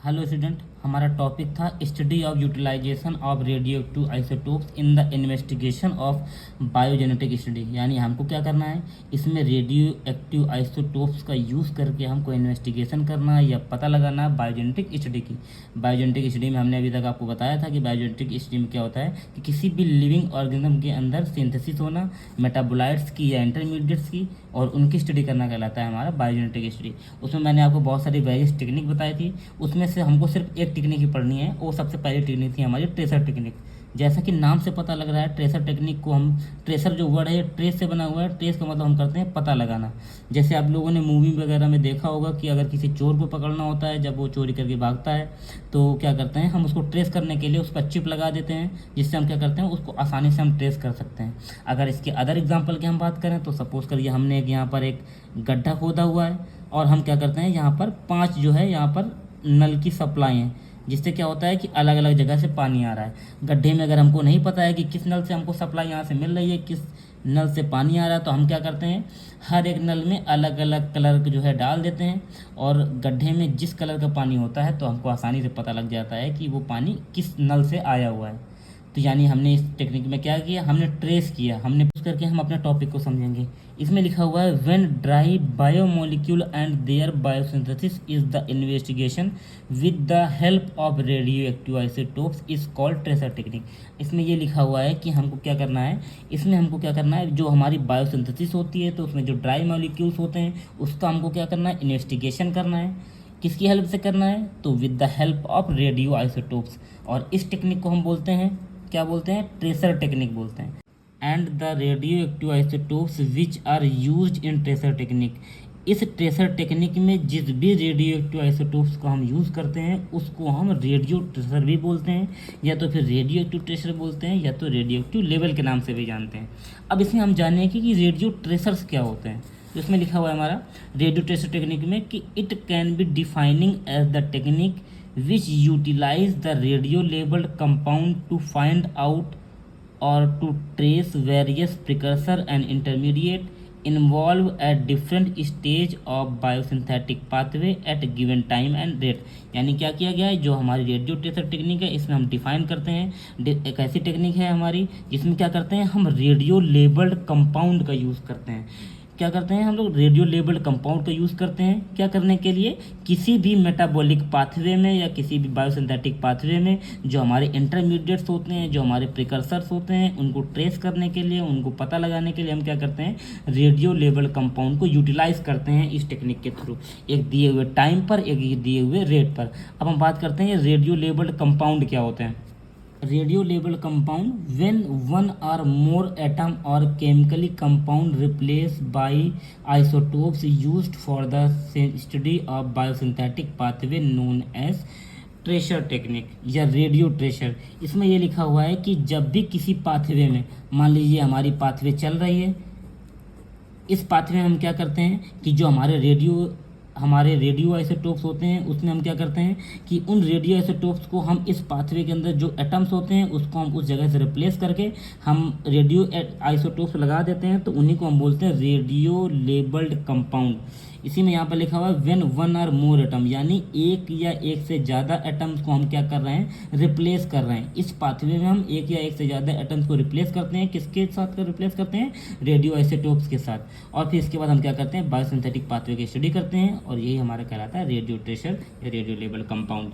Hello student, हमारा topic था study of utilization of radioactive isotopes in the investigation of biogenetic study. यानी हमको क्या करना है, इसमें रेडियो एक्टिव आइसोटोप्स का यूज़ करके हमको इन्वेस्टिगेशन करना है या पता लगाना है बायोजेनेटिक स्टडी की। बायोजेनेटिक स्टडी में हमने अभी तक आपको बताया था कि बायोजेनेटिक स्टडी में क्या होता है कि किसी भी लिविंग ऑर्गेनिज्म के अंदर सिंथेसिस होना मेटाबोलाइट्स की या इंटरमीडिएट्स की, और उनकी स्टडी करना कहलाता है हमारा बायोजेनेटिक स्टडी। उसमें मैंने आपको बहुत सारी वेरियस टेक्निक बताई थी, उसमें से हमको सिर्फ एक टेक्निक ही पढ़नी है। वो सबसे पहली टेक्निक थी हमारी ट्रेसर टेक्निक। जैसा कि नाम से पता लग रहा है, ट्रेसर टेक्निक को हम, ट्रेसर जो वर्ड है ये ट्रेस से बना हुआ है। ट्रेस का मतलब हम करते हैं पता लगाना। जैसे आप लोगों ने मूवी वगैरह में देखा होगा कि अगर किसी चोर को पकड़ना होता है, जब वो चोरी करके भागता है तो क्या करते हैं, हम उसको ट्रेस करने के लिए उसका चिप लगा देते हैं, जिससे हम क्या करते हैं, उसको आसानी से हम ट्रेस कर सकते हैं। अगर इसके अदर एग्जाम्पल की हम बात करें तो सपोज करिए हमने यहाँ पर एक गड्ढा खोदा हुआ है और हम क्या करते हैं, यहाँ पर 5 जो है यहाँ पर नल की सप्लाई है, जिससे क्या होता है कि अलग अलग जगह से पानी आ रहा है। गड्ढे में अगर हमको नहीं पता है कि किस नल से हमको सप्लाई यहाँ से मिल रही है, किस नल से पानी आ रहा है, तो हम क्या करते हैं, हर एक नल में अलग अलग कलर जो है डाल देते हैं, और गड्ढे में जिस कलर का पानी होता है तो हमको आसानी से पता लग जाता है कि वो पानी किस नल से आया हुआ है। तो यानी हमने इस टेक्निक में क्या किया, हमने ट्रेस किया, हमने उस करके हम अपने टॉपिक को समझेंगे। इसमें लिखा हुआ है when dry biomolecule and their biosynthesis is the investigation with the help of radioactive isotopes is called tracer technique. इसमें ये लिखा हुआ है कि हमको क्या करना है, इसमें हमको क्या करना है, जो हमारी बायोसिंथेसिस होती है तो उसमें जो ड्राई मॉलिक्यूल्स होते हैं उसका हमको क्या करना है, इन्वेस्टिगेशन करना है। किसकी हेल्प से करना है, तो with the help of radio isotopes. और इस टेक्निक को हम बोलते हैं, क्या बोलते हैं, ट्रेसर टेक्निक बोलते हैं। And the radioactive isotopes which are used in tracer technique. इस ट्रेसर टेक्निक में जिस भी रेडियो एक्टिव आइसोटोप्स को हम यूज़ करते हैं उसको हम रेडियो ट्रेसर भी बोलते हैं, या तो फिर रेडियो एक्टिव ट्रेसर बोलते हैं, या तो रेडियो एक्टिव लेवल के नाम से भी जानते हैं। अब इसमें हम जानेंगे कि रेडियो ट्रेसर्स क्या होते हैं। तो इसमें लिखा हुआ है हमारा रेडियो ट्रेसर टेक्निक में कि it can be defining as the technique which utilize the radio labeled compound to find out or to trace various precursor and intermediate involved at different stage of biosynthetic pathway at given time and rate। यानी क्या किया गया है, जो हमारी radio tracer technique है इसमें हम डिफाइन करते हैं, एक ऐसी टेक्निक है हमारी जिसमें क्या करते हैं, हम रेडियो लेबल्ड कंपाउंड का यूज़ करते हैं। क्या करते हैं हम लोग, रेडियो लेबल्ड कंपाउंड का यूज़ करते हैं क्या करने के लिए, किसी भी मेटाबॉलिक पाथवे में या किसी भी बायोसिंथेटिक पाथवे में जो हमारे इंटरमीडिएट्स होते हैं, जो हमारे प्रिकर्सर्स होते हैं, उनको ट्रेस करने के लिए, उनको पता लगाने के लिए हम क्या करते हैं, रेडियो लेबल्ड कंपाउंड को यूटिलाइज करते हैं इस टेक्निक के थ्रू, एक दिए हुए टाइम पर, एक दिए हुए रेट पर। अब हम बात करते हैं रेडियो लेबल्ड कंपाउंड क्या होते हैं। Radio label compound when one are more atom और chemically compound replace by isotopes used for the study of biosynthetic pathway known as tracer technique या रेडियो ट्रेसर। इसमें यह लिखा हुआ है कि जब भी किसी पाथवे में, मान लीजिए हमारी पाथवे चल रही है, इस पाथवे में हम क्या करते हैं कि जो हमारे रेडियो आइसोटोप्स होते हैं उसमें हम क्या करते हैं कि उन रेडियो आइसोटोप्स को हम इस पाथवे के अंदर जो एटम्स होते हैं उसको हम उस जगह से रिप्लेस करके हम रेडियो आइसोटोप्स लगा देते हैं, तो उन्हीं को हम बोलते हैं रेडियो लेबल्ड कंपाउंड। इसी में यहाँ पर लिखा हुआ है when one are more atom, यानी एक या एक से ज़्यादा एटम्स को हम क्या कर रहे हैं, रिप्लेस कर रहे हैं। इस पाथवे में हम एक या एक से ज़्यादा एटम्स को रिप्लेस करते हैं, किसके साथ रिप्लेस करते हैं, रेडियो आइसोटोप्स के साथ। और फिर इसके बाद हम क्या करते हैं, बायोसिंथेटिक पाथवे की स्टडी करते हैं, और यही हमारा कहलाता है रेडियो ट्रेसर या radio label compound.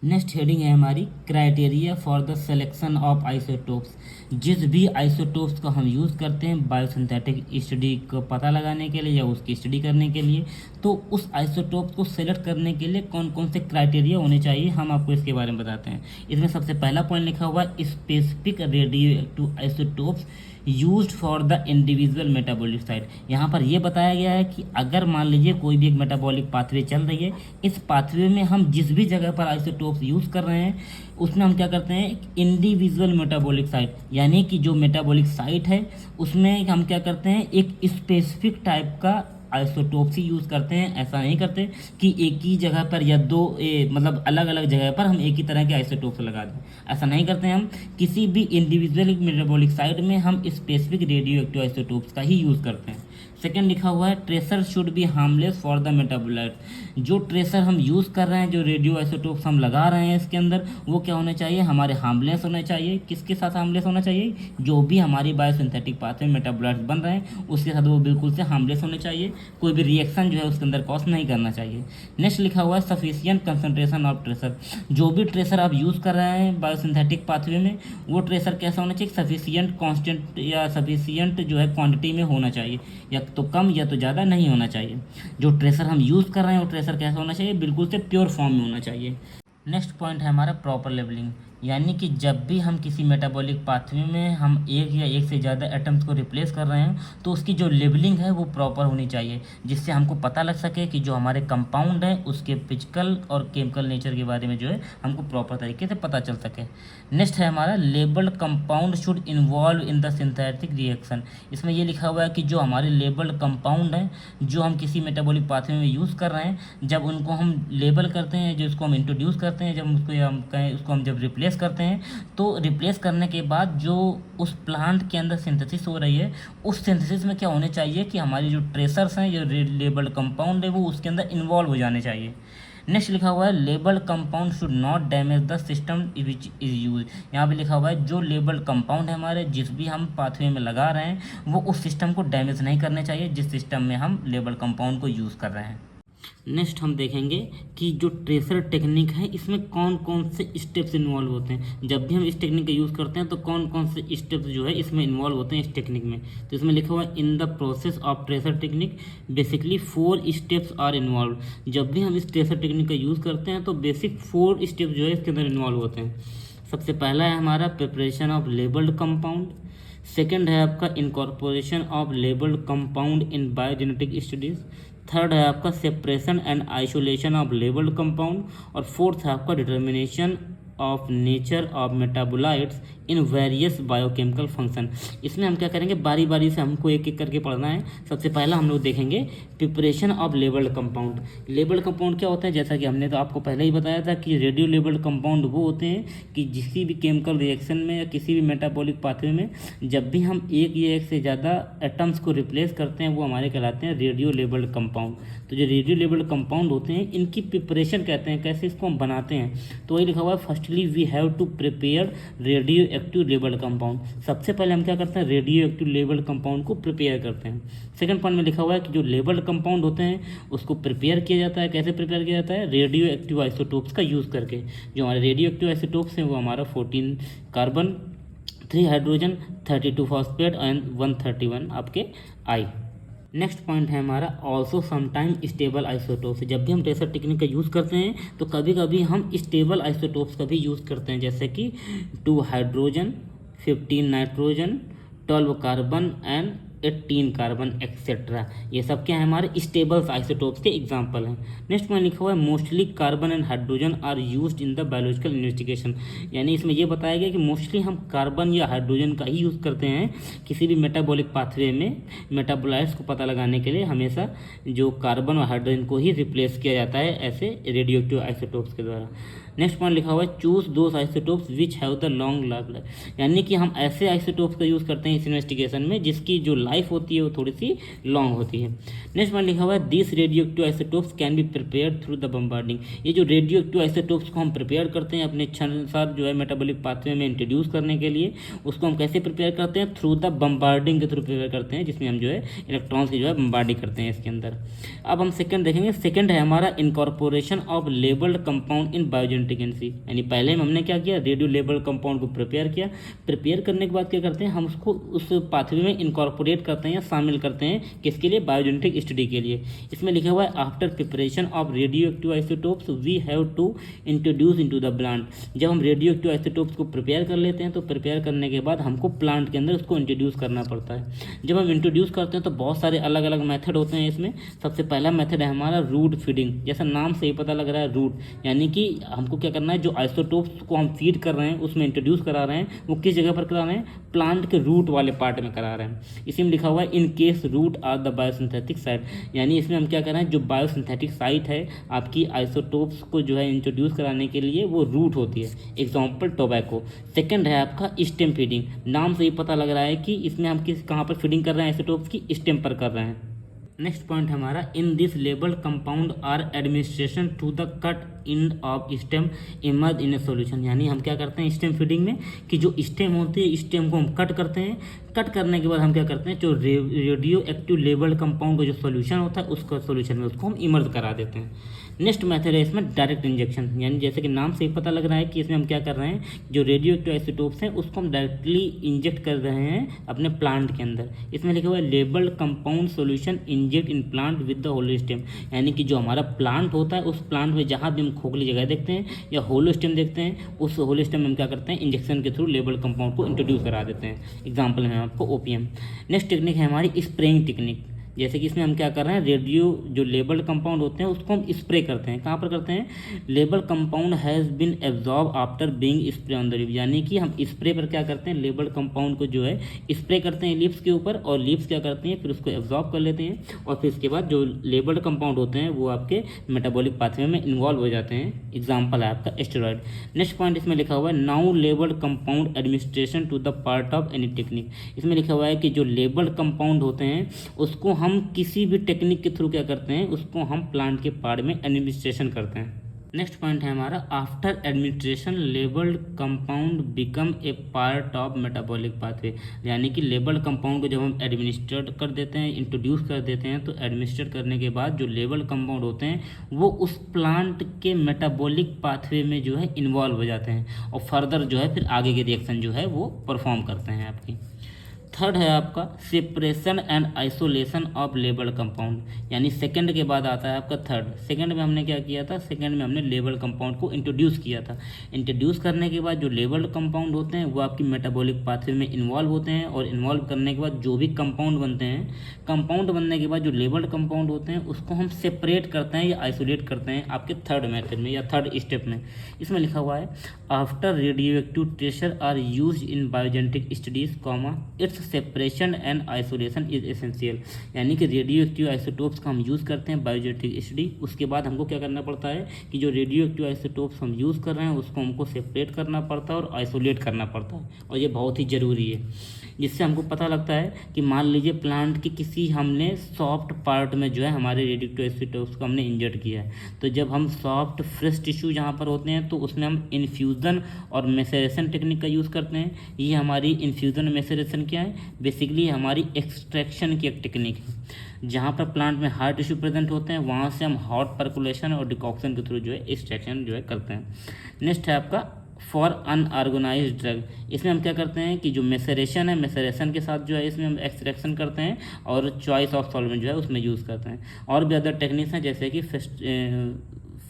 Next heading है हमारी criteria for the selection of isotopes. जिस भी आइसोटोप्स को हम यूज़ करते हैं बायोसिंथेटिक स्टडी को पता लगाने के लिए या उसकी स्टडी करने के लिए, तो उस आइसोटोप्स को सेलेक्ट करने के लिए कौन कौन से क्राइटेरिया होने चाहिए, हम आपको इसके बारे में बताते हैं। इसमें सबसे पहला पॉइंट लिखा हुआ है specific radio active isotopes used for the individual metabolic site. यहाँ पर यह बताया गया है कि अगर मान लीजिए कोई भी एक मेटाबॉलिक पाथवे चल रही है, इस पाथवे में हम जिस भी जगह पर आइसोटोप्स यूज़ कर रहे हैं उसमें हम क्या करते हैं, इंडिविजुअल मेटाबॉलिक साइट, यानी कि जो मेटाबॉलिक साइट है उसमें हम क्या करते हैं, एक स्पेसिफिक टाइप का आइसोटोप्स ही यूज़ करते हैं। ऐसा नहीं करते कि एक ही जगह पर या मतलब अलग अलग जगह पर हम एक ही तरह के आइसोटोप्स लगा दें, ऐसा नहीं करते हैं। हम किसी भी इंडिविजुअल मेटाबॉलिक साइट में हम स्पेसिफिक रेडियो एक्टिव आइसोटोप्स का ही यूज़ करते हैं। सेकंड लिखा हुआ है tracer should be harmless for the metabolite. जो ट्रेसर हम यूज़ कर रहे हैं, जो रेडियो आइसोटोप्स हम लगा रहे हैं इसके अंदर, वो क्या होने चाहिए, हमारे हार्मलेस होने चाहिए। किसके साथ हार्मलेस होना चाहिए, जो भी हमारी बायोसिंथेटिक पाथवे मेटाबोलाइट्स बन रहे हैं उसके साथ वो बिल्कुल से हार्मलेस होने चाहिए, कोई भी रिएक्शन जो है उसके अंदर कॉज नहीं करना चाहिए। नेक्स्ट लिखा हुआ है सफिशिएंट कंसंट्रेशन ऑफ ट्रेसर। जो भी ट्रेसर आप यूज़ कर रहे हैं बायोसिंथेटिक पाथवे में, वो ट्रेसर कैसा होना चाहिए, सफिशिएंट कांस्टेंट या सफिशिएंट जो है क्वांटिटी में होना चाहिए, या तो कम या तो ज़्यादा नहीं होना चाहिए। जो ट्रेसर हम यूज़ कर रहे हैं वो ट्रेसर कैसा होना चाहिए, बिल्कुल से प्योर फॉर्म में होना चाहिए। नेक्स्ट पॉइंट है हमारा प्रॉपर लेबलिंग, यानी कि जब भी हम किसी मेटाबॉलिक पाथवे में हम एक या एक से ज़्यादा एटम्स को रिप्लेस कर रहे हैं तो उसकी जो लेबलिंग है वो प्रॉपर होनी चाहिए, जिससे हमको पता लग सके कि जो हमारे कंपाउंड है उसके फिजिकल और केमिकल नेचर के बारे में जो है हमको प्रॉपर तरीके से पता चल सके। नेक्स्ट है हमारा labelled compound should involve in the synthetic reaction. इसमें ये लिखा हुआ है कि जो हमारे लेबल्ड कंपाउंड हैं जो हम किसी मेटाबॉलिक पाथवे में यूज़ कर रहे हैं, जब उनको हम लेबल करते हैं, जो उसको हम इंट्रोड्यूस करते हैं, जब उसको हम कहें उसको हम जब रिप्लेस करते हैं, तो रिप्लेस करने के बाद जो उस प्लांट के अंदर सिंथेसिस हो रही है, उस सिंथेसिस में क्या होने चाहिए कि हमारी जो ट्रेसर्स हैं, जो लेबल्ड कंपाउंड है, वो उसके अंदर इन्वॉल्व हो जाने चाहिए। नेक्स्ट लिखा हुआ है labelled compound should not damage the system which is use. यहाँ पे लिखा हुआ है जो लेबल्ड कंपाउंड है हमारे, जिस भी हम पाथवे में लगा रहे हैं, वो उस सिस्टम को डैमेज नहीं करने चाहिए जिस सिस्टम में हम लेबल्ड कंपाउंड को यूज़ कर रहे हैं। नेक्स्ट हम देखेंगे कि जो ट्रेसर टेक्निक है इसमें कौन कौन से स्टेप्स इन्वॉल्व होते हैं। जब भी हम इस टेक्निक का यूज़ करते हैं तो कौन कौन से स्टेप्स जो है इसमें इन्वॉल्व होते हैं इस टेक्निक में। तो इसमें लिखा हुआ है in the process of tracer technique basically 4 steps are involve. जब भी हम इस ट्रेसर टेक्निक का यूज़ करते हैं तो बेसिक 4 स्टेप जो है इसके अंदर इन्वॉल्व होते हैं। सबसे पहला है हमारा preparation of labelled compound. Second है आपका incorporation of labelled compound in biogenetic studies. Third है आपका separation and isolation of labelled compound. और फोर्थ है आपका determination of nature of metabolites in various biochemical function. इसमें हम क्या करेंगे, बारी बारी से हमको एक एक करके पढ़ना है। सबसे पहला हम लोग देखेंगे preparation of labelled compound. Labelled compound क्या होता है, जैसा कि हमने तो आपको पहले ही बताया था कि रेडियो लेबल्ड कंपाउंड वो होते हैं कि किसी भी केमिकल रिएक्शन में या किसी भी मेटाबॉलिक पाथवे में जब भी हम एक या एक से ज़्यादा एटम्स को रिप्लेस करते हैं वो हमारे कहलाते हैं रेडियो लेबल्ड कंपाउंड। तो जो रेडियो लेबल्ड कंपाउंड होते हैं इनकी प्रिपरेशन कहते हैं, कैसे इसको हम बनाते हैं। तो वही लिखा हुआ है firstly we have to prepare radioactive labelled compound. सबसे पहले हम क्या करते हैं, रेडियो एक्टिव लेबल्ड कंपाउंड को प्रिपेयर करते हैं। सेकंड पॉइंट में लिखा हुआ है कि जो लेबल्ड कंपाउंड होते हैं उसको प्रिपेयर किया जाता है। कैसे प्रिपेयर किया जाता है, रेडियो एक्टिव आइसोटोप्स का यूज़ करके। जो हमारे रेडियो एक्टिव आइसोटोप्स हैं वो हमारा 14 कार्बन, 3 हाइड्रोजन, 32 फॉस्फेट एंड 131 आपके आई। नेक्स्ट पॉइंट है हमारा ऑल्सो समटाइम स्टेबल आइसोटोप्स। जब भी हम ट्रेसर टेक्निक का यूज़ करते हैं तो कभी कभी हम स्टेबल आइसोटोप्स का भी यूज़ करते हैं, जैसे कि 2 hydrogen, 15 nitrogen, 12 carbon and 18 carbon etcetera. ये सब क्या है, हमारे स्टेबल आइसोटोप्स के एग्जांपल हैं। नेक्स्ट में लिखा हुआ है mostly carbon and hydrogen are used in the biological investigation. यानी इसमें ये बताया गया कि मोस्टली हम कार्बन या हाइड्रोजन का ही यूज़ करते हैं किसी भी मेटाबॉलिक पाथवे में। मेटाबोलाइट्स को पता लगाने के लिए हमेशा जो कार्बन और हाइड्रोजन को ही रिप्लेस किया जाता है ऐसे रेडियो एक्टिव आइसोटोप्स के द्वारा। नेक्स्ट पॉइंट लिखा हुआ है choose those isotopes which have the long life, यानी कि हम ऐसे आइसोटोप्स का यूज़ करते हैं इस इन्वेस्टिगेशन में जिसकी जो लाइफ होती है वो थोड़ी सी लॉन्ग होती है। नेक्स्ट पॉइंट लिखा हुआ है this radio active isotopes can be prepared through the bombarding. ये जो रेडियो एक्टिव आइसोटोप्स को हम प्रिपेयर करते हैं अपने इच्छा अनुसार जो है मेटाबॉलिक पाथवे में इंट्रोड्यूस करने के लिए, उसको हम कैसे प्रिपेयर करते हैं, थ्रू द बम्बार्डिंग के थ्रू प्रिपेयर करते हैं, जिसमें हम जो है इलेक्ट्रॉन्स की जो है बम्बार्डिंग करते हैं इसके अंदर। अब हम सेकंड देखेंगे। सेकंड है हमारा incorporation of labelled compound in biogenetic energy. यानी पहले हमने क्या किया, रेडियो लेबल्ड कंपाउंड को प्रिपेयर किया। प्रिपेयर करने के बाद क्या करते हैं, हम उसको उस पाथवे में इनकॉर्पोरेट करते हैं या शामिल करते हैं, किसके लिए, बायोजेनेटिक स्टडी के लिए। इसमें लिखा हुआ है after preparation of radioactive isotopes we have to introduce into the plant. जब हम रेडियो एक्टिव आइसोटोप्स को प्रिपेयर कर लेते हैं तो प्रिपेयर करने के बाद हमको प्लांट के अंदर उसको इंट्रोड्यूस करना पड़ता है। जब हम इंट्रोड्यूस करते हैं तो बहुत सारे अलग अलग मेथड होते हैं इसमें। सबसे पहला मेथड है हमारा रूट फीडिंग। जैसा नाम से ही पता लग रहा है रूट, यानी कि हमको हमको क्या करना है, जो आइसोटोप्स को हम फीड कर रहे हैं उसमें इंट्रोड्यूस करा रहे हैं, वो किस जगह पर करा रहे हैं, प्लांट के रूट वाले पार्ट में करा रहे हैं। इसी में लिखा हुआ है in case root are the biosynthetic site, यानी इसमें हम क्या कर रहे हैं, जो बायोसिंथेटिक साइट है आपकी आइसोटोप्स को जो है इंट्रोड्यूस कराने के लिए वो रूट होती है, एग्जाम्पल टोबैको। सेकेंड है आपका स्टेम फीडिंग, नाम से ही पता लग रहा है कि इसमें हम कहाँ पर फीडिंग कर रहे हैं, आइसोटोप्स की स्टेम पर कर रहे हैं। नेक्स्ट पॉइंट हमारा, in this label compound are administration to the cut end of stem emerge in a solution, यानी हम क्या करते हैं स्टेम फीडिंग में कि जो स्टेम होती है स्टेम को हम कट करते हैं, कट करने के बाद हम क्या करते हैं, जो रेडियो एक्टिव लेबल कंपाउंड का जो सोल्यूशन होता है उसका सोल्यूशन में उसको हम इमर्ज करा देते हैं। नेक्स्ट मेथड है इसमें डायरेक्ट इंजेक्शन, यानी जैसे कि नाम से ही पता लग रहा है कि इसमें हम क्या कर रहे हैं, जो रेडियो एक्टिव आइसोटोप्स हैं उसको हम डायरेक्टली इंजेक्ट कर रहे हैं अपने प्लांट के अंदर। इसमें लिखा हुआ है label compound solution inject in plant with the hollow stem, यानी कि जो हमारा प्लांट होता है उस प्लांट में जहाँ भी हम खोखली जगह देखते हैं या होलो स्टेम देखते हैं, उस होलो स्टेम में हम क्या करते हैं, इंजेक्शन के थ्रू लेबल कंपाउंड को इंट्रोड्यूस करा देते हैं। एग्जाम्पल है आपको ओपीएम। नेक्स्ट टेक्निक है हमारी स्प्रेइंग टेक्निक, जैसे कि इसमें हम क्या कर रहे हैं, रेडियो जो लेबल कंपाउंड होते हैं उसको हम स्प्रे करते हैं। कहाँ पर करते हैं, label compound has been absorb after being spray on the leaf, यानी कि हम स्प्रे पर क्या करते हैं, लेबल कंपाउंड को जो है स्प्रे करते हैं लीव्स के ऊपर, और लीव्स क्या करते हैं फिर उसको एब्जॉर्ब कर लेते हैं, और फिर इसके बाद जो लेबल कंपाउंड होते हैं वो आपके मेटाबॉलिक पाथवे में इन्वॉल्व हो जाते हैं। एग्जाम्पल है आपका स्टेरॉयड। नेक्स्ट पॉइंट इसमें लिखा हुआ है now label compound administration to the part of any technique, इसमें लिखा हुआ है कि जो लेबल कंपाउंड होते हैं उसको हम किसी भी टेक्निक के थ्रू क्या करते हैं, उसको हम प्लांट के पार्ट में एडमिनिस्ट्रेशन करते हैं। नेक्स्ट पॉइंट है हमारा after administration labelled compound become a part of metabolic pathway, यानी कि लेबल कंपाउंड को जब हम एडमिनिस्ट्रेट कर देते हैं, इंट्रोड्यूस कर देते हैं, तो एडमिनिस्ट्रेट करने के बाद जो लेबल कंपाउंड होते हैं वो उस प्लांट के मेटाबॉलिक पाथवे में जो है इन्वॉल्व हो जाते हैं और फर्दर जो है फिर आगे के रिएक्शन जो है वो परफॉर्म करते हैं आपकी। थर्ड है आपका separation and isolation of label compound, यानी सेकंड के बाद आता है आपका थर्ड। सेकंड में हमने क्या किया था, सेकंड में हमने लेबल कंपाउंड को इंट्रोड्यूस किया था। इंट्रोड्यूस करने के बाद जो लेबल कंपाउंड होते हैं वो आपकी मेटाबॉलिक पाथवे में इन्वॉल्व होते हैं, और इन्वॉल्व करने के बाद जो भी कंपाउंड बनते हैं, कंपाउंड बनने के बाद जो लेबल कंपाउंड होते हैं उसको हम सेपरेट करते हैं या आइसोलेट करते हैं आपके थर्ड मेथड में या थर्ड स्टेप में। इसमें लिखा हुआ है after radioactive tracer are use in biogenetic studies comma its separation and isolation is essential, यानी कि रेडियो एक्टिव आइसोटोप्स का हम यूज़ करते हैं बायोजेनेटिक स्टडी, उसके बाद हमको क्या करना पड़ता है कि जो रेडियो एक्टिव आइसोटोप्स हम यूज़ कर रहे हैं उसको हमको सेपरेट करना पड़ता है और आइसोलेट करना पड़ता है, और ये बहुत ही ज़रूरी है। जिससे हमको पता लगता है कि मान लीजिए प्लांट के किसी हमने सॉफ्ट पार्ट में जो है हमारे रेडियो एक्टिव आइसोटोप्स को हमने इंजर्ट किया है, तो जब हम सॉफ्ट फ्रेश टिश्यू जहाँ पर होते हैं तो उसमें हम इन्फ्यूज़न और मेसेरेशन टेक्निक का यूज़ करते हैं। ये हमारी इन्फ्यूज़न मेसेरेशन क्या है, बेसिकली हमारी एक्सट्रैक्शन की एक टेक्निक है। जहाँ पर प्लांट में हार्ड टिश्यू प्रेजेंट होते हैं वहाँ से हम हॉट परकुलेशन और डिकॉक्शन के थ्रू जो है एक्सट्रैक्शन जो है करते हैं। नेक्स्ट है आपका फॉर अनऑर्गेनाइज्ड ड्रग, इसमें हम क्या करते हैं कि जो मेसेरेशन है, मेसेरेशन के साथ जो है इसमें हम एक्सट्रैक्शन करते हैं और चॉइस ऑफ सॉल्वेंट जो है उसमें यूज़ करते हैं। और भी अदर टेक्निक्स हैं जैसे कि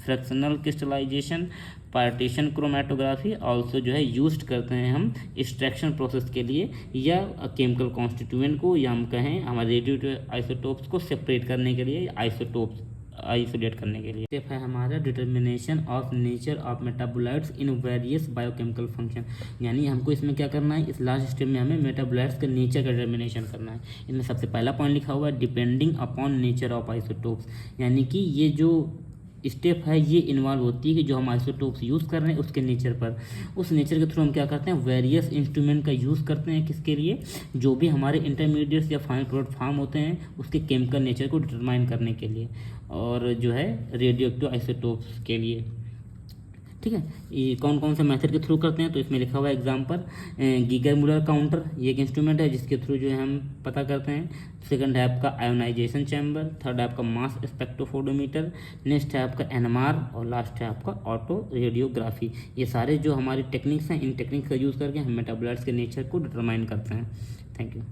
fractional crystallization, partition chromatography also जो है यूज्ड करते हैं हम एक्सट्रैक्शन प्रोसेस के लिए, या केमिकल कॉन्स्टिट्यूएंट को, या हम कहें हमारे रेडियो आइसोटोप्स को सेपरेट करने के लिए, आइसोटोप्स आइसोलेट करने के लिए। स्टेप है हमारा determination of nature of metabolites in various biochemical function, यानी हमको इसमें क्या करना है, इस लास्ट स्टेप में हमें मेटाबोलाइट्स के नेचर का डिटर्मिनेशन करना है। इसमें सबसे पहला पॉइंट लिखा हुआ है depending upon nature of isotopes, यानी कि ये जो स्टेप है ये इन्वॉल्व होती है कि जो हम आइसोटोप्स यूज़ कर रहे हैं उसके नेचर पर, उस नेचर के थ्रू हम क्या करते हैं, वेरियस इंस्ट्रूमेंट का यूज़ करते हैं। किसके लिए, जो भी हमारे इंटरमीडिएट्स या फाइनल प्रोडक्ट फॉर्म होते हैं उसके केमिकल नेचर को डिटरमाइन करने के लिए, और जो है रेडियो एक्टिव आइसोटोप्स के लिए। ठीक है, ये कौन कौन से मेथड के थ्रू करते हैं, तो इसमें लिखा हुआ है एग्जांपल गीगर मूलर काउंटर, ये एक इंस्ट्रूमेंट है जिसके थ्रू जो है हम पता करते हैं। सेकंड है आपका आयोनाइजेशन चैम्बर, थर्ड है आपका मास स्पेक्ट्रोफोटोमीटर, नेक्स्ट है आपका एनएमआर, और लास्ट है आपका ऑटो रेडियोग्राफी। ये सारे जो हमारी टेक्निक्स हैं, इन टेक्निक्स का यूज़ करके हम मेटाबोलाइट्स के नेचर को डिटरमाइन करते हैं। Thank you.